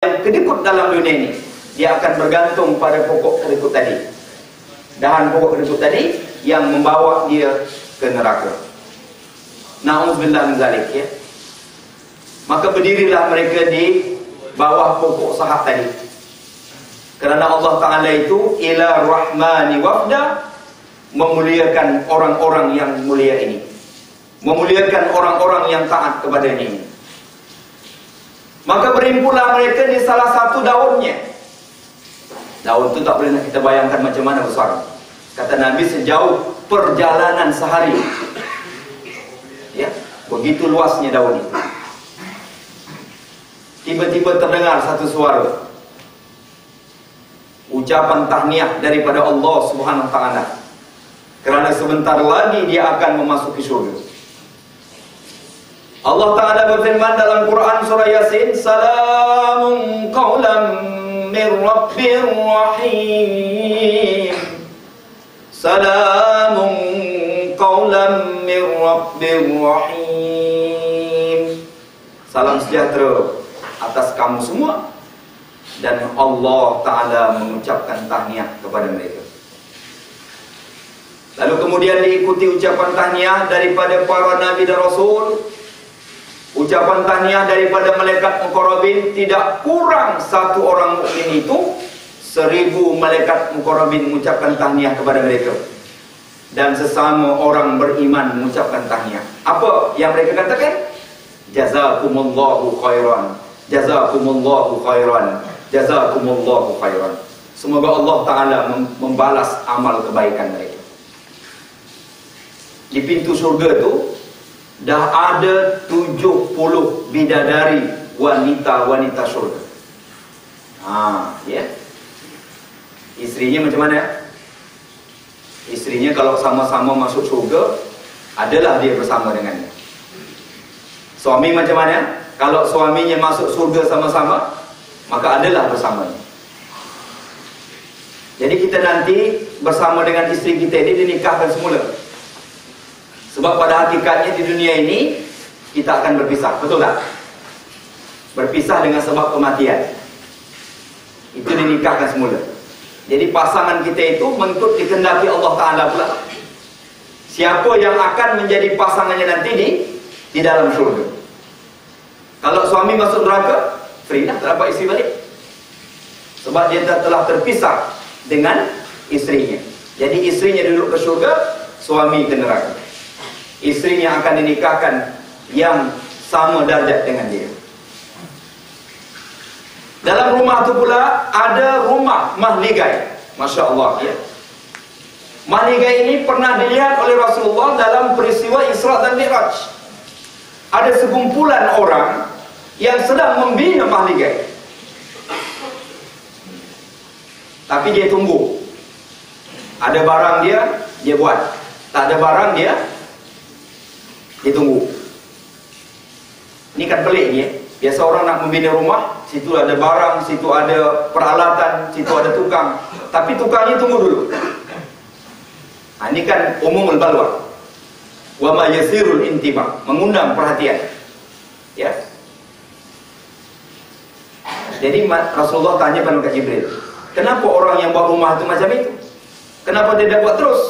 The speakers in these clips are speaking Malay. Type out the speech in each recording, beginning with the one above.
yang kedekut dalam dunia ini, dia akan bergantung pada pokok kedekut tadi. Dahan pokok kedekut tadi yang membawa dia ke neraka. Na'udzubillah min zalik, ya. Maka berdirilah mereka di bawah pokok sahab tadi. Kerana Allah Ta'ala itu ila rahmani wafda, memuliakan orang-orang yang mulia ini, memuliakan orang-orang yang taat kepadanya ini. Maka berimpulah mereka di salah satu daunnya. Daun itu tak boleh nak kita bayangkan macam mana besar. Kata Nabi, sejauh perjalanan sehari. Ya, begitu luasnya daun itu. Tiba-tiba terdengar satu suara, ucapan tahniah daripada Allah Subhanahu wa Ta'ala, kerana sebentar lagi dia akan memasuki syurga. Allah Ta'ala berfirman dalam Quran surah Yasin, salamun qawlan min rabbir rahim. Salamun qawlan min rabbir rahim. Salam sejahtera atas kamu semua, dan Allah Ta'ala mengucapkan tahniah kepada mereka. Lalu kemudian diikuti ucapan tahniah daripada para Nabi dan Rasul, ucapan tahniah daripada malaikat muqarrabin. Tidak kurang satu orang mukmin itu 1000 malaikat muqarrabin mengucapkan tahniah kepada mereka. Dan sesama orang beriman mengucapkan tahniah. Apa yang mereka katakan? Jazakumullahu khairan, jazakumullahu khairan, jazakumullahu khairan. Semoga Allah Ta'ala membalas amal kebaikan mereka. Di pintu surga tu dah ada 70 bidadari wanita-wanita surga. Ya. Isterinya macam mana? Isterinya kalau sama-sama masuk surga, adalah dia bersama dengannya. Suami macam mana? Kalau suaminya masuk surga sama-sama, maka adalah bersamanya. Jadi kita nanti bersama dengan isteri kita ini dinikahkan semula. Sebab pada hakikatnya di dunia ini kita akan berpisah, betul tak? Berpisah dengan sebab kematian. Itu dinikahkan semula. Jadi pasangan kita itu mengikut dikehendaki Allah Ta'ala pula. Siapa yang akan menjadi pasangannya nanti di dalam syurga. Kalau suami masuk neraka, free dah, tak dapat isteri balik. Sebab dia telah terpisah dengan isterinya. Jadi isterinya duduk ke syurga, suami ke neraka. Isterinya akan dinikahkan yang sama darjat dengan dia. Dalam rumah itu pula ada rumah mahligai. Masya Allah, ya. Mahligai ini pernah dilihat oleh Rasulullah dalam peristiwa Isra dan Mi'raj. Ada sekumpulan orang yang sedang membina mahligai, tapi dia tunggu. Ada barang dia buat. Tak ada barang dia tunggu. Ini kan pelik ni, ya. Biasa orang nak membina rumah, situ ada barang, situ ada peralatan, situ ada tukang. Tapi tukangnya tunggu dulu. Ini kan umumul balwa. Wa ma yasirul intiba, mengundang perhatian. Ya. Jadi Rasulullah tanya pada Malaikat Jibril, kenapa orang yang buat rumah itu macam itu? Kenapa dia tidak buat terus?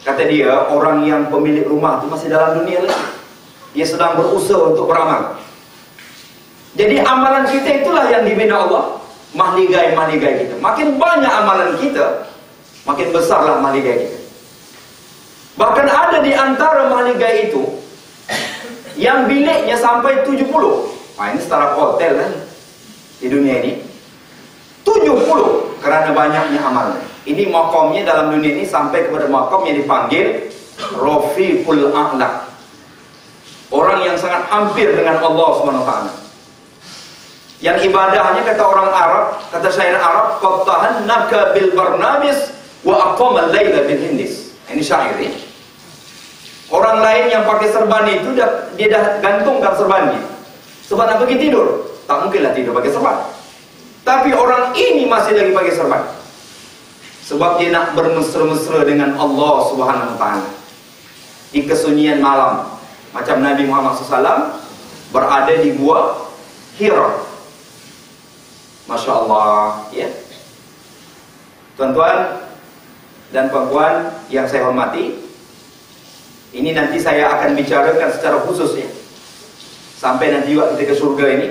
Kata dia, orang yang pemilik rumah itu masih dalam dunia lagi. Dia sedang berusaha untuk beramal. Jadi amalan kita itulah yang dibina Allah. Mahligai-mahligai kita. Makin banyak amalan kita, makin besarlah mahligai kita. Bahkan ada di antara mahligai itu yang biliknya sampai 70. Ini setara hotel kan di dunia ini. 70 kerana banyaknya amalan. Ini makamnya dalam dunia ini sampai kepada makam yang dipanggil Rafiqul A'la. Orang yang sangat hampir dengan Allah SWT. Yang ibadahnya, kata orang Arab, kata syair Arab, qattahannaka bil barnabis wa aqama al-laila bil hindis. Ini syair ini. Orang lain yang pakai serban itu dia dah gantungkan serbannya. Sebab nak pergi tidur, tak mungkinlah tidur pakai serban. Tapi orang ini masih lagi pakai serban. Sebab dia nak bermesra-mesra dengan Allah Subhanahu wa Ta'ala di kesunyian malam. Macam Nabi Muhammad SAW berada di gua Hira. Masya Allah, ya. Tuan-tuan dan puan-puan yang saya hormati, ini nanti saya akan bicarakan secara khusus ya, sampai nanti juga kita ke surga ini,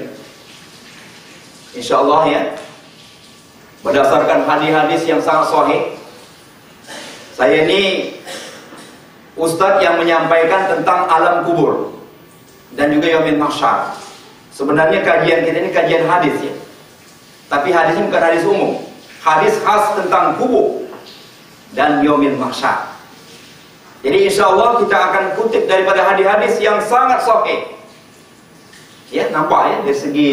insya Allah ya, berdasarkan hadis-hadis yang sangat sahih. Saya ini ustadz yang menyampaikan tentang alam kubur dan juga yaumil mahsyar. Sebenarnya kajian kita ini kajian hadis ya, tapi hadisnya bukan hadis umum, hadis khas tentang kubur dan yaumil mahsyar. Jadi insya Allah kita akan kutip daripada hadis-hadis yang sangat sahih. Ya, nampak ya, dari segi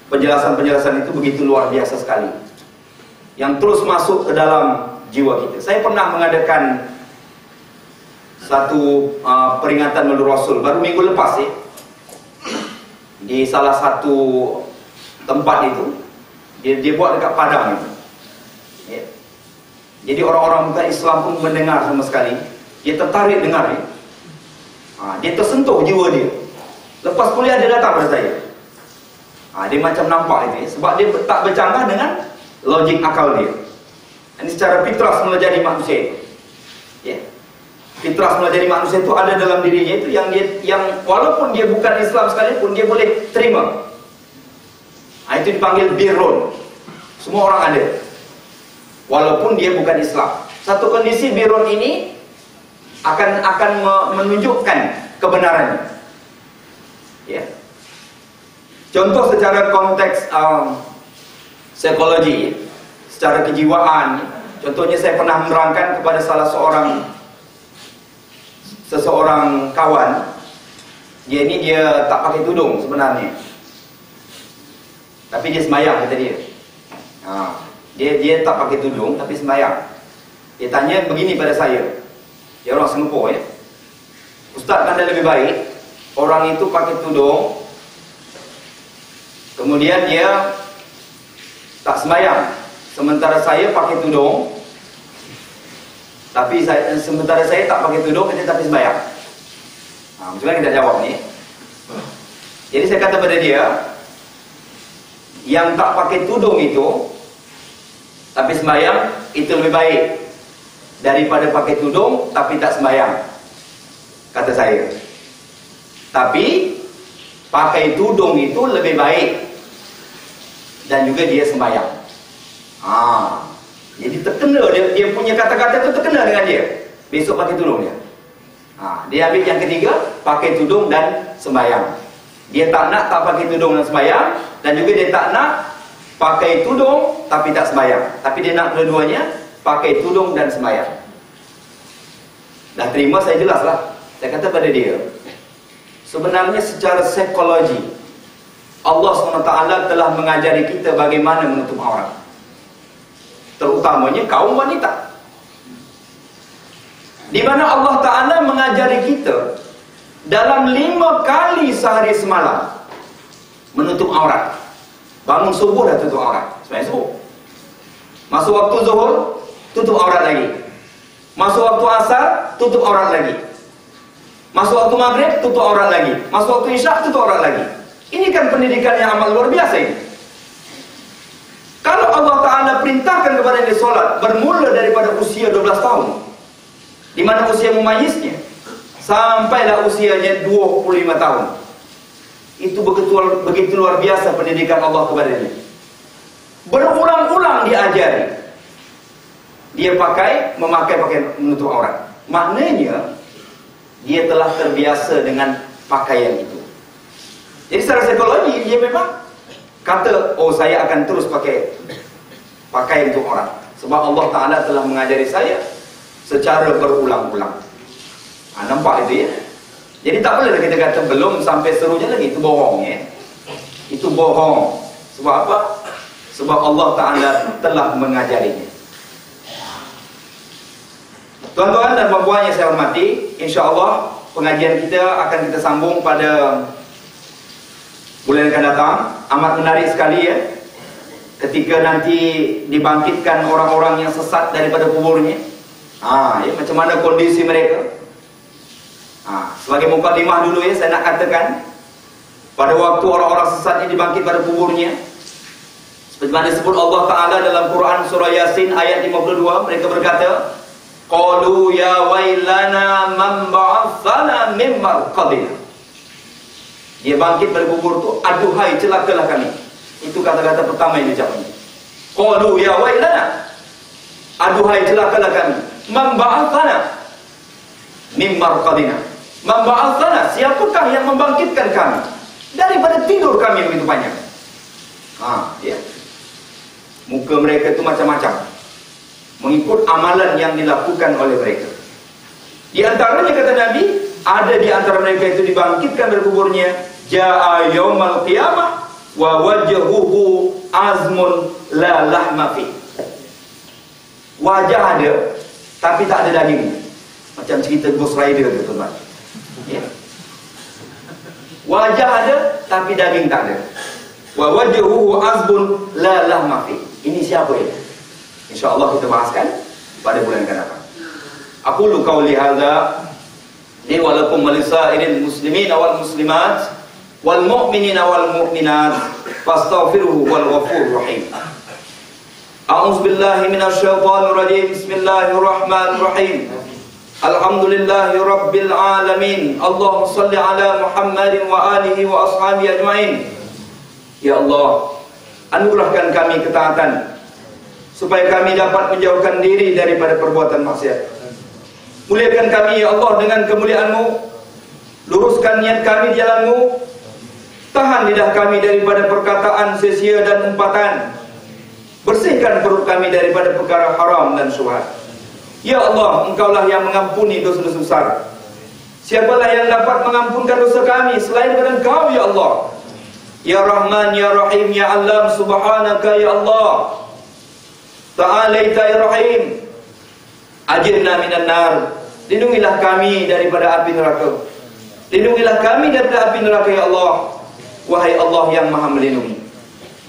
penjelasan-penjelasan itu begitu luar biasa sekali, yang terus masuk ke dalam jiwa kita. Saya pernah mengadakan satu peringatan Maulid Rasul baru minggu lepas ya, di salah satu tempat itu. Dia buat dekat Padang itu. Ya. Jadi orang-orang bukan Islam pun mendengar sama sekali. Dia tertarik dengar ya. Dia tersentuh jiwa dia. Lepas kuliah dia datang pada saya. Dia macam nampak itu ya, sebab dia tak bercanggah dengan logik akal dia. Ini secara fitrah semula jadi manusia itu. Ya. Fitrah semula jadi manusia itu ada dalam dirinya itu, yang walaupun dia bukan Islam sekalipun dia boleh terima. Itu dipanggil birrun. Semua orang ada, walaupun dia bukan Islam. Satu kondisi birrun ini akan menunjukkan kebenarannya. Ya. Contoh secara konteks psikologi, secara kejiwaan. Contohnya saya pernah menerangkan kepada salah seseorang kawan. Dia tak pakai tudung sebenarnya, tapi dia sembahyang, kata dia. Dia tak pakai tudung tapi sembahyang. Dia tanya begini pada saya. Dia orang Singapura ya. Ustaz, kan lebih baik orang itu pakai tudung, kemudian dia tak sembahyang, sementara saya pakai tudung, sementara saya tak pakai tudung tapi sembahyang. Macam mana kita jawab ni? Jadi saya kata pada dia, yang tak pakai tudung itu tapi sembahyang itu lebih baik daripada pakai tudung tapi tak sembahyang, kata saya. Tapi pakai tudung itu lebih baik dan juga dia sembahyang. Jadi terkena dia punya kata-kata itu terkena dengan dia. Besok pakai tudung dia. Dia ambil yang ketiga, pakai tudung dan sembahyang. Dia tak nak tak pakai tudung dan sembahyang, dan juga dia tak nak pakai tudung tapi tak sembahyang. Tapi dia nak dua-duanya, pakai tudung dan sembahyang. Dah terima, saya jelaslah. Saya kata pada dia, sebenarnya secara psikologi Allah SWT telah mengajari kita bagaimana menutup aurat, terutamanya kaum wanita, di mana Allah Ta'ala mengajari kita dalam 5 kali sehari semalam menutup aurat. Bangun subuh dah tutup aurat, sebenarnya subuh. Masuk waktu zuhur, tutup aurat lagi. Masuk waktu asar, tutup aurat lagi. Masuk waktu maghrib, tutup aurat lagi. Masuk waktu isyak, tutup aurat lagi. Ini kan pendidikan yang amat luar biasa ini. Kalau Allah Ta'ala perintahkan kepada dia solat bermula daripada usia 12 tahun, di mana usia mumayiznya sampailah usianya 25 tahun. Itu begitu luar biasa pendidikan Allah kepada dia. Berulang-ulang diajari. Dia memakai pakaian menutup aurat. Maknanya dia telah terbiasa dengan pakaian itu. Jadi secara psikologi dia memang kata, oh saya akan terus pakai pakaian untuk aurat, sebab Allah Ta'ala telah mengajari saya secara berulang-ulang. Nampak itu ya. Jadi tak boleh kita kata belum sampai serunya lagi, itu bohong ya. Itu bohong. Sebab apa? Sebab Allah Ta'ala telah mengajarinya. Tuan-tuan dan puan-puan yang saya hormati, insya-Allah pengajian kita akan kita sambung pada bulan yang akan datang. Amat menarik sekali ya, ketika nanti dibangkitkan orang-orang yang sesat daripada kuburnya. Ya, macam mana kondisi mereka. Sebagai mukadimah dulu ya, saya nak katakan, pada waktu orang-orang sesat ini dibangkit pada kuburnya, Sebagaimana disebut Allah Ta'ala dalam Quran surah Yasin ayat 52, mereka berkata, qalu ya wailana man ba'athana min marqadina. Dia bangkit dari kubur itu, aduhai celakalah kami. Itu kata-kata pertama yang diucapkan. Qalu ya wailana, aduhai celakalah kami. Man ba'athana min marqadina. Man ba'athana, siapakah yang membangkitkan kami daripada tidur kami begitu banyak? Ya. Muka mereka itu macam-macam, mengikut amalan yang dilakukan oleh mereka. Di antaranya kata Nabi, ada di antara mereka itu dibangkitkan dari kuburnya, ja'a yaumal qiyamah wa wajhuhu azmun la lahma fi. Wajah ada tapi tak ada daging. Macam cerita Ghost Rider tu, teman. Ya. Wajah ada tapi daging tak ada. Wa wajhuhu azmun la lahma fi. Ini siapa ini? InsyaAllah kita bahaskan pada bulan akan datang. Aqulu qawli hadza li wa lakum wa lisa'iril muslimin wal muslimat wal mu'minina wal mu'minat fastaghfiruhu wal ghafurur rahim. A'udzu billahi minasy syaithanir rajim. Bismillahirrahmanirrahim. Alhamdulillahi rabbil alamin. Allahumma shalli ala Muhammadin wa alihi wa ashabihi ajmain. Ya Allah, anugerahkan kami ketaatan supaya kami dapat menjauhkan diri daripada perbuatan maksiat. Muliakan kami ya Allah dengan kemuliaan-Mu. Luruskan niat kami di jalan-Mu. Tahan lidah kami daripada perkataan sia-sia dan umpatan. Bersihkan perut kami daripada perkara haram dan syubhat. Ya Allah, Engkaulah yang mengampuni dosa-dosa besar. Siapalah yang dapat mengampunkan dosa kami selain daripada Engkau ya Allah? Ya Rahman, Ya Rahim, Ya Alam, Subhanaka Ya Allah. Ta'alaita Ya Rahim. Ajirna minan nar. Lindungilah kami daripada api neraka. Lindungilah kami daripada api neraka ya Allah. Wahai Allah yang Maha melindungi.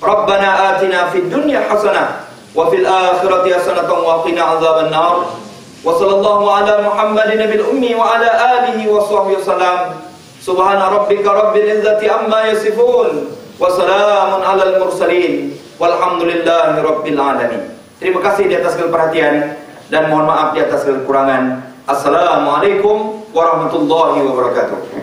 Rabbana atina fid dunya hasanah wa fil akhirati hasanatan wa qina azaban nar. Wa sallallahu ala Muhammadin nabil ummi wa ala alihi wa sahbihi wasallam. Subhana rabbika rabbil izzati amma yasifun wa salamun alal mursalin walhamdulillahi rabbil alamin. Terima kasih di atas segala perhatian dan mohon maaf di atas segala kekurangan. Assalamualaikum warahmatullahi wabarakatuh.